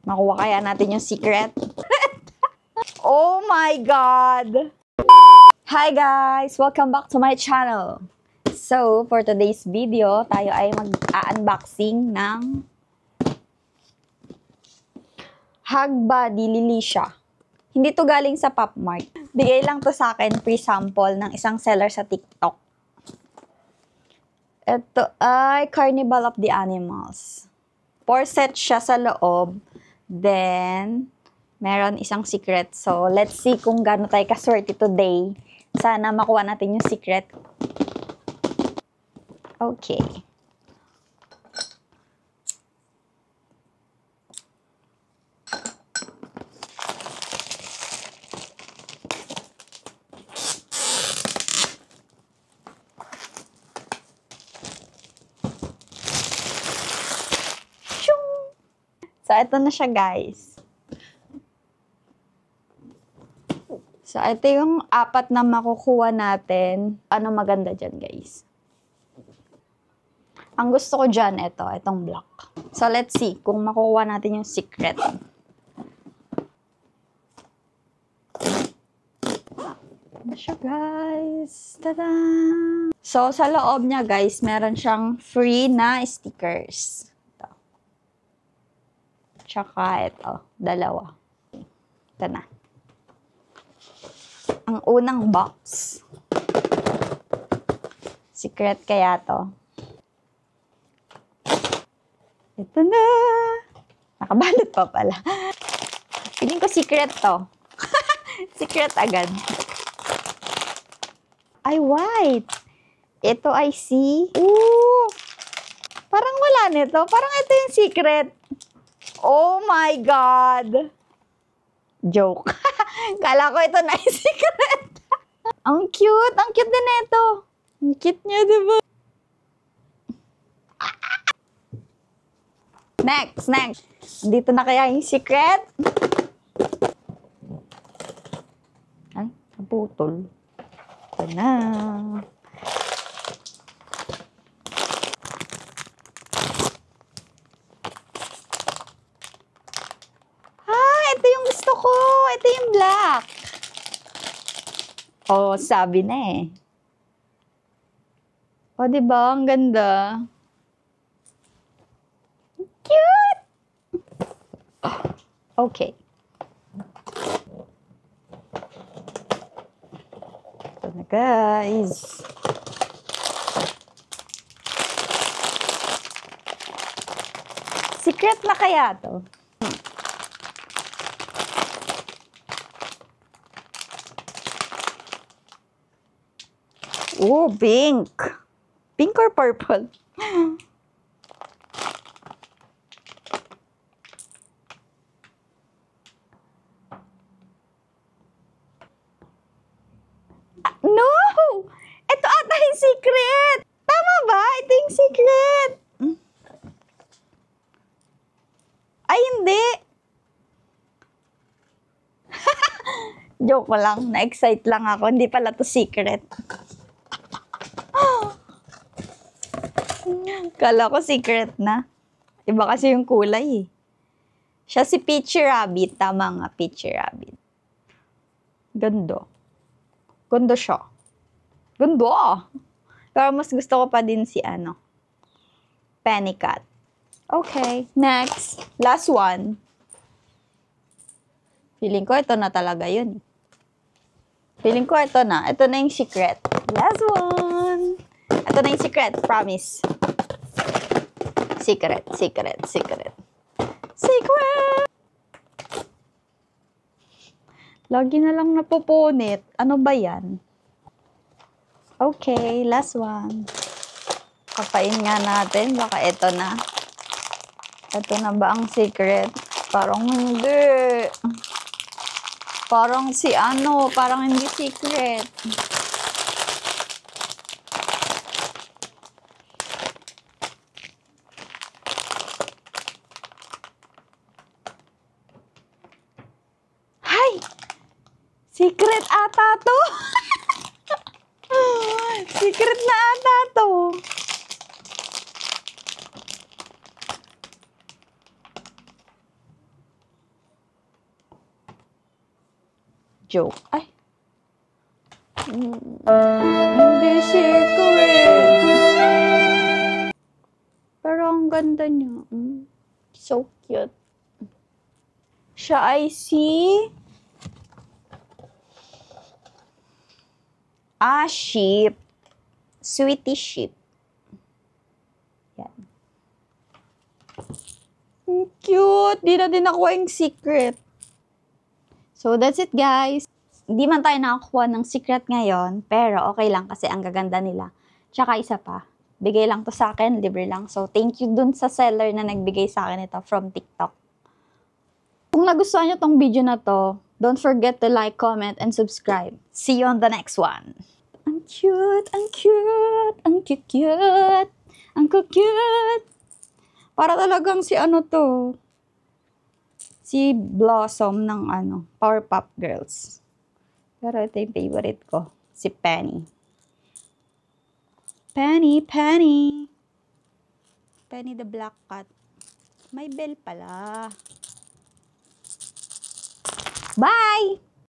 Makuha kaya natin yung secret? Oh my God! Hi guys! Welcome back to my channel. So, for today's video, tayo ay mag-unboxing ng Hug Body Lilicia. Hindi to galing sa PopMart. Bigay lang to sa akin, pre-sample ng isang seller sa TikTok. Ito ay Carnival of the Animals. 4 sets siya sa loob. Then, meron isang secret. So, let's see kung gaano tayo kaswerte today. Sana makuha natin yung secret. Okay. So, ito na siya, guys. So, ito yung 4 na makukuha natin. Ano maganda dyan, guys? Ang gusto ko dyan, itong black. So, let's see kung makukuha natin yung secret. Ano siya, guys? Tada! So, sa loob niya, guys, meron siyang free na stickers. Tsaka ito, 2. Ito na. Ang unang box. Secret kaya to. Ito na. Nakabalot pa pala. Feeling ko secret to. Secret agad. Ay, white. Ito ay C. Ooh! Parang wala nito. Parang ito yung secret. Oh my God! Joke. Kala ko ito na yung secret. Ang cute. Ang cute din ito. Ang cute niya, diba? Next. Dito na kaya yung secret? Ay, naputol. Ito na. Ito yung gusto ko. Ito yung black. Oh, sabi na eh. Oh, diba? Ang ganda. Cute! Okay. Ito na, guys. Secret na kaya to? Oh, pink. Pink or purple? No! Ito ata yung secret! Tama ba? Ito yung secret! Ay, hindi! Joke lang. Na-excite lang ako. Hindi pala to secret. Kala ko secret na. Iba kasi yung kulay eh. Siya si Peachy Rabbit. Tama nga, Peachy Rabbit. Gando. Gando siya. Gando ah. Pero mas gusto ko pa din si Penny Cat. Okay, next. Last one. Feeling ko ito na talaga yun. Feeling ko ito na. Ito na yung secret. Last one. Ito na yung secret. Promise. Secret. Lagi na lang napupunit. Ano ba yan? Okay, last one. Kapain nga natin. Baka ito na. Ito na ba ang secret? Parang hindi. Parang parang hindi secret. Secret ata to. Secret na ata to. Joke. Ay. Hindi secret. Pero ang ganda niya. So cute. Siya ay si... sheep. Sweetie sheep. Yan. Cute! Di na din nakuha yung secret. So, that's it, guys. Hindi man tayo nakakuha ng secret ngayon, pero okay lang kasi ang gaganda nila. Tsaka isa pa, bigay lang to sa akin, libre lang. So, thank you dun sa seller na nagbigay sa akin ito from TikTok. Kung nagustuhan nyo tong video na to, don't forget to like, comment, and subscribe. See you on the next one. Ang cute, ang cute, ang cute, ang cute. Para talagang si ano to, si Blossom ng Powerpuff Girls. Pero ito yung favorite ko, si Penny. Penny the Black Cat. May bell pala. Bye!